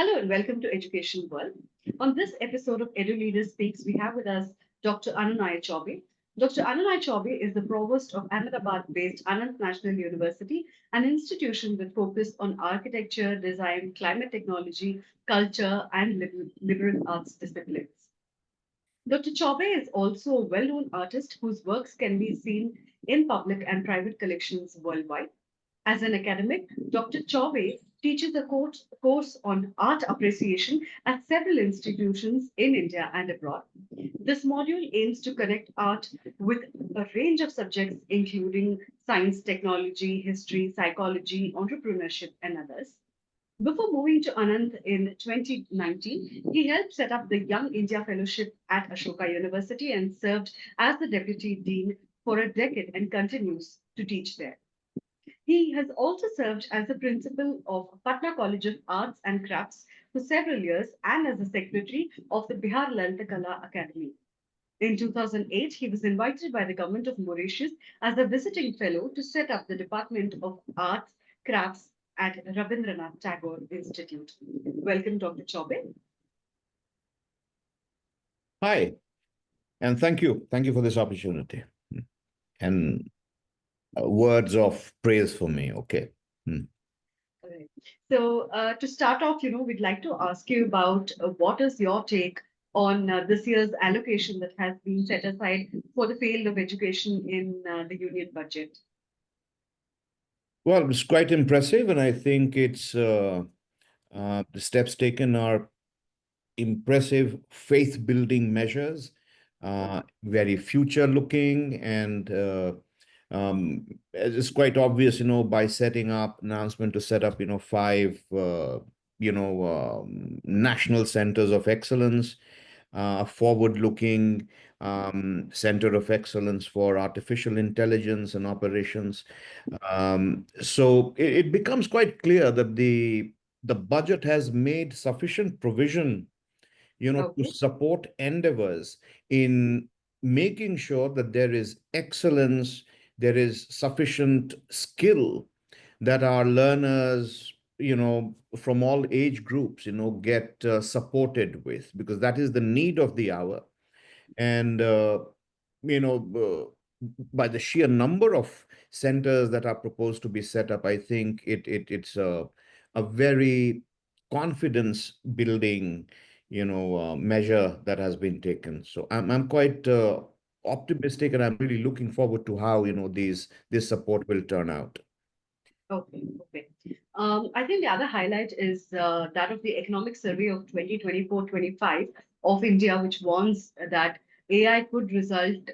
Hello and welcome to Education World. On this episode of Edu Leaders Speaks, we have with us Dr. Anunay Chaubey. Dr. Anunay Chaubey is the provost of Ahmedabad-based Anand National University, an institution with focus on architecture, design, climate technology, culture, and liberal arts disciplines. Dr. Chaubey is also a well-known artist whose works can be seen in public and private collections worldwide. As an academic, Dr. Chaubey teaches a course on art appreciation at several institutions in India and abroad. This module aims to connect art with a range of subjects, including science, technology, history, psychology, entrepreneurship, and others. Before moving to Anand in 2019, he helped set up the Young India Fellowship at Ashoka University and served as the deputy dean for a decade and continues to teach there. He has also served as the principal of Patna College of Arts and Crafts for several years and as the secretary of the Bihar Lalita Kala Academy. In 2008, he was invited by the government of Mauritius as a visiting fellow to set up the Department of Arts, Crafts at Rabindranath Tagore Institute. Welcome, Dr. Chaubey. Hi, and thank you. Thank you for this opportunity. And words of praise for me. Okay. All right. So, to start off, we'd like to ask you about what is your take on this year's allocation that has been set aside for the field of education in the union budget? Well, it's quite impressive, and I think the steps taken are impressive faith-building measures, very future-looking, and it's quite obvious, by setting up announcement to set up, five, national centers of excellence, forward-looking center of excellence for artificial intelligence and operations. So it becomes quite clear that the budget has made sufficient provision, to Okay. support endeavors in making sure that there is excellence, there is sufficient skill that our learners, from all age groups, get supported with, because that is the need of the hour. And, you know, by the sheer number of centers that are proposed to be set up, I think it's a very confidence building, measure that has been taken. So I'm quite optimistic, and I'm really looking forward to how, this support will turn out. Okay. Okay. I think the other highlight is that of the Economic Survey of 2024-25 of India, which warns that AI could result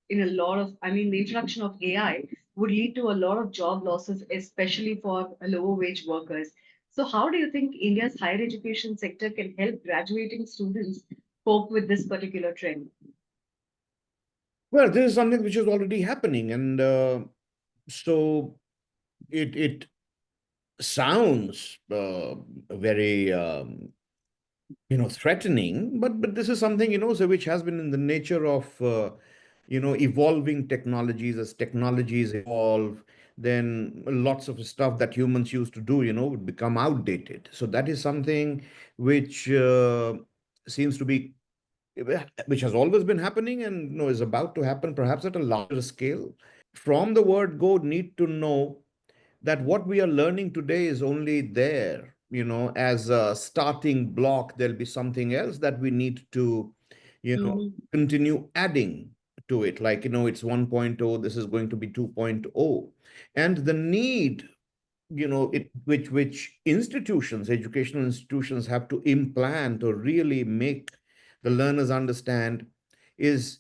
in a lot of, the introduction of AI would lead to a lot of job losses, especially for lower wage workers. So, how do you think India's higher education sector can help graduating students cope with this particular trend? Well, this is something which is already happening, and so it sounds very threatening, but this is something, so which has been in the nature of evolving technologies. As technologies evolve, then lots of stuff that humans used to do, would become outdated. So that is something which seems to be, which has always been happening, and is about to happen, perhaps at a larger scale. From the word go, need to know that what we are learning today is only there, as a starting block. There'll be something else that we need to, Mhm. continue adding to it. Like, it's 1.0, this is going to be 2.0. And the need, which institutions, educational institutions have to implant or really make the learners understand is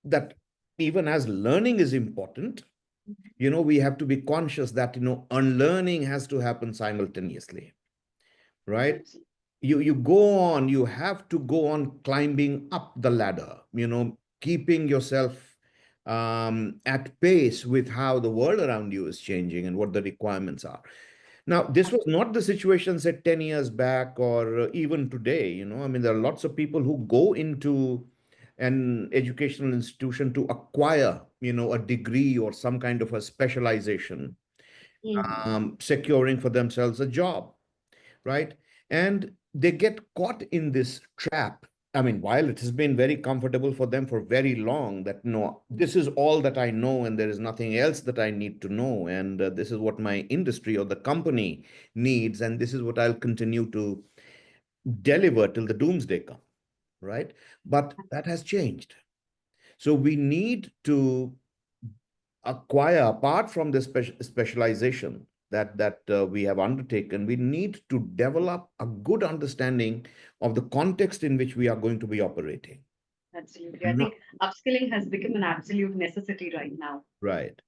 that even as learning is important, we have to be conscious that, unlearning has to happen simultaneously, right? Absolutely. You go on, you have to go on climbing up the ladder, keeping yourself at pace with how the world around you is changing and what the requirements are. Now, this was not the situation, say, 10 years back, or even today. There are lots of people who go into an educational institution to acquire, a degree or some kind of a specialization, Mhm. securing for themselves a job, right? And they get caught in this trap. I mean, while it has been very comfortable for them for very long, that no, this is all that I know, and there is nothing else that I need to know, and this is what my industry or the company needs, and this is what I'll continue to deliver till the doomsday come, right? But that has changed. So we need to acquire, apart from the specialization that we have undertaken, we need to develop a good understanding of the context in which we are going to be operating. Absolutely. I No, think upskilling has become an absolute necessity right now. right.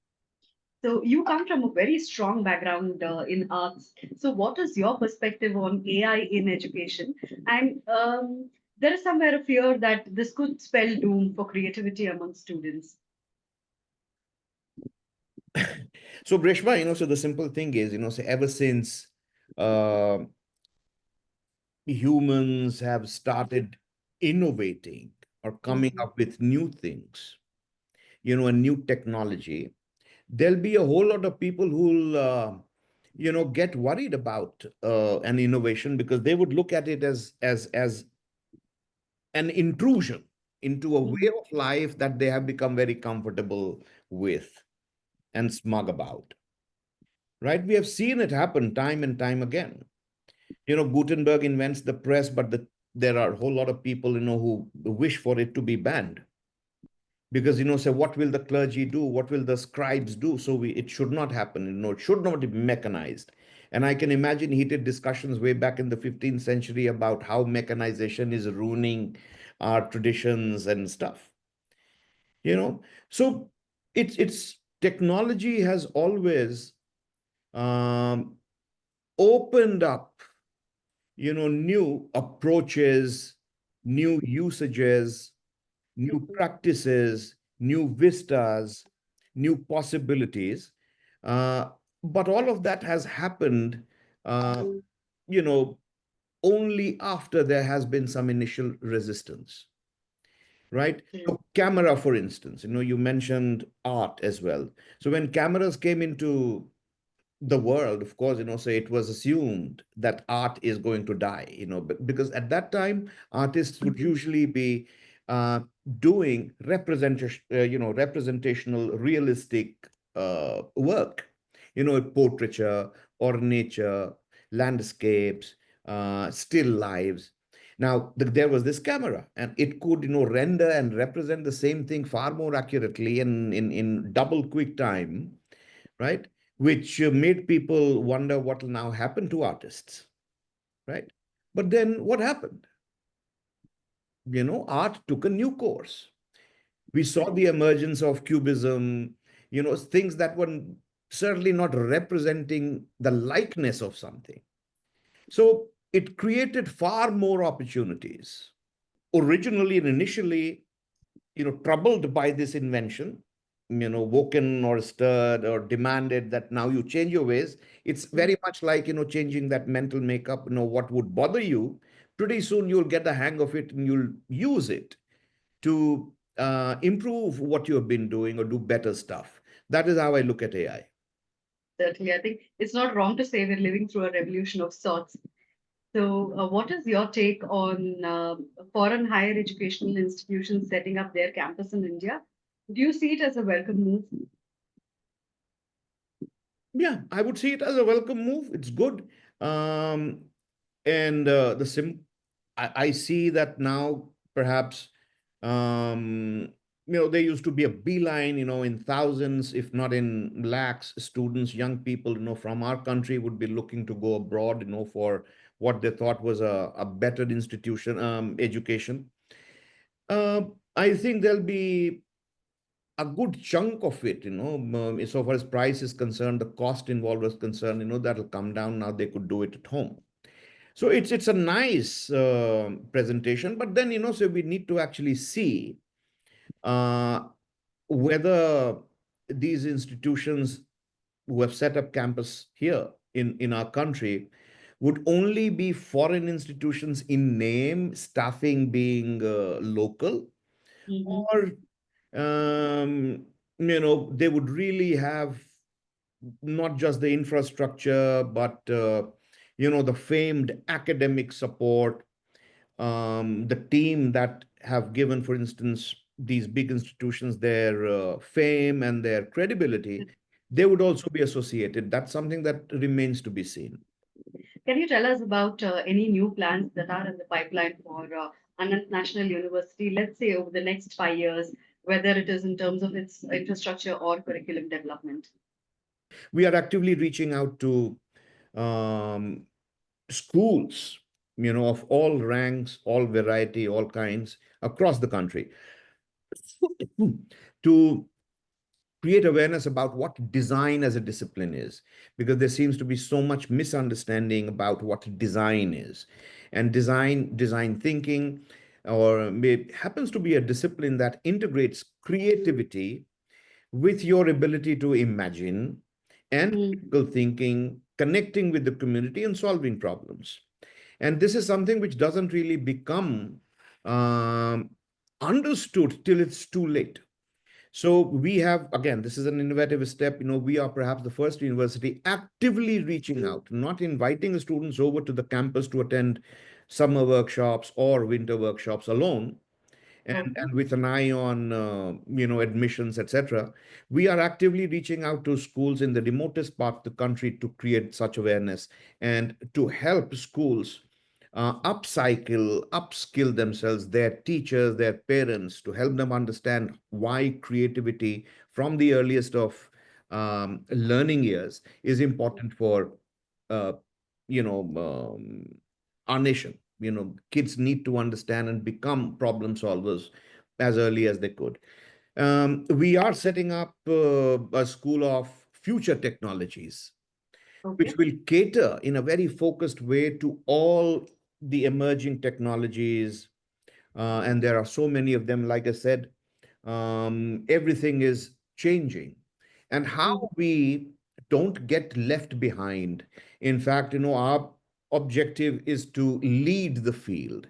So you come from a very strong background in arts. So what is your perspective on AI in education? And there is somewhere a fear that this could spell doom for creativity among students. So Breshma, so the simple thing is, so ever since uh, humans have started innovating or coming Mhm. up with new things, a new technology, there'll be a whole lot of people who'll get worried about an innovation, because they would look at it as an intrusion into a way Mhm. of life that they have become very comfortable with and smug about, right? We have seen it happen time and time again. Gutenberg invents the press, but there are a whole lot of people who wish for it to be banned, because say, what will the clergy do, what will the scribes do? So it should not happen, it should not be mechanized. And I can imagine heated discussions way back in the 15th century about how mechanization is ruining our traditions and stuff. So it's technology has always um, opened up new approaches, new usages, new Mhm. practices, new vistas, new possibilities. Uh, but all of that has happened, uh, you know, only after there has been some initial resistance, right? True. So camera, for instance, you mentioned art as well. So when cameras came into the world, of course, so it was assumed that art is going to die, because at that time, artists would usually be uh, doing representational, realistic work, portraiture or nature, landscapes, still lives. Now, there was this camera, and it could, render and represent the same thing far more accurately and in double quick time, right? Which made people wonder what will now happen to artists, right? But then what happened? Art took a new course. We saw the emergence of cubism, things that were certainly not representing the likeness of something. So it created far more opportunities. Originally and initially, troubled by this invention, woken or stirred or demanded that now you change your ways. It's very much like, changing that mental makeup, what would bother you. Pretty soon you'll get the hang of it and you'll use it to improve what you have been doing or do better stuff. That is how I look at AI. Certainly, I think it's not wrong to say we're living through a revolution of sorts. So, what is your take on foreign higher educational institutions setting up their campus in India? Do you see it as a welcome move? Yeah, I would see it as a welcome move. It's good. Um, and I see that now perhaps there used to be a beeline, in thousands, if not in lakhs, students, young people, from our country would be looking to go abroad, for what they thought was a better institution, education. Uh, I think there'll be a good chunk of it, so far as price is concerned, the cost involved is concerned, that'll come down. Now they could do it at home. So it's a nice presentation, but then, so we need to actually see uh, whether these institutions who have set up campus here in our country would only be foreign institutions in name, staffing being local, Mhm. or they would really have not just the infrastructure, but the famed academic support, the team that have given, for instance, these big institutions their fame and their credibility, they would also be associated. That's something that remains to be seen. Can you tell us about any new plans that are in the pipeline for Anant National University, let's say over the next 5 years, whether it is in terms of its infrastructure or curriculum development? We are actively reaching out to um, schools, of all ranks, all variety, all kinds across the country to create awareness about what design as a discipline is, because there seems to be so much misunderstanding about what design is. And design thinking, or it happens to be a discipline that integrates creativity with your ability to imagine and Mm. critical thinking, connecting with the community and solving problems. And this is something which doesn't really become um, understood till it's too late. So we have, again, this is an innovative step. We are perhaps the first university actively reaching out, not inviting the students over to the campus to attend summer workshops or winter workshops alone, Okay. and with an eye on admissions, etc. We are actively reaching out to schools in the remotest part of the country to create such awareness and to help schools upskill themselves, their teachers, their parents, to help them understand why creativity from the earliest of learning years is important for uh, you know our nation. Kids need to understand and become problem solvers as early as they could. We are setting up a school of future technologies, which Okay. will cater in a very focused way to all the emerging technologies. And there are so many of them. Like I said, everything is changing. And how Mhm. we don't get left behind. In fact, our objective is to lead the field,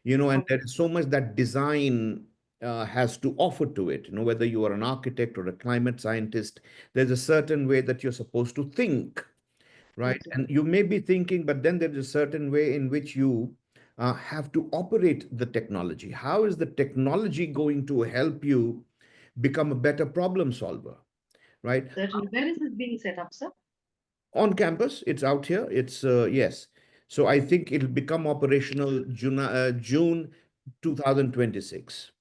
and Okay. there is so much that design has to offer to it. Whether you are an architect or a climate scientist, there's a certain way that you're supposed to think, right? Okay. And you may be thinking, but then there's a certain way in which you have to operate the technology. How is the technology going to help you become a better problem solver, right? Certainly. Where is this being set up, sir? On campus, it's out here. It's yes. So I think it'll become operational June 2026,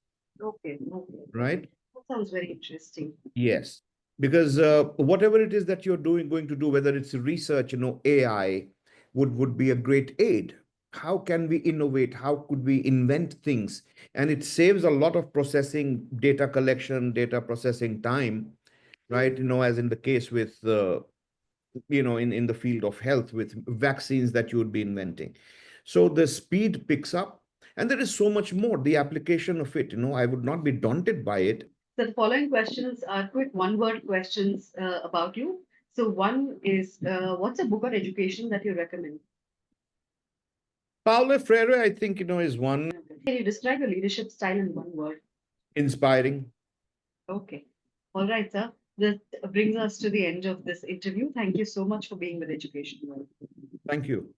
Okay. Okay. Okay. right? That sounds very interesting. Yes, because whatever it is that you're going to do, whether it's research, AI would be a great aid. How can we innovate? How could we invent things? And it saves a lot of processing, data collection, data processing time, right? As in the case with in the field of health with vaccines that you would be inventing. So the speed picks up, and there is so much more. The application of it, I would not be daunted by it. So the following questions are quick one-word questions about you. So one is, what's a book on education that you recommend? Paulo Freire, I think, is one. Okay. Can you describe your leadership style in one word? Inspiring. Okay. All right, sir. That brings us to the end of this interview. Thank you so much for being with Education World. Thank you.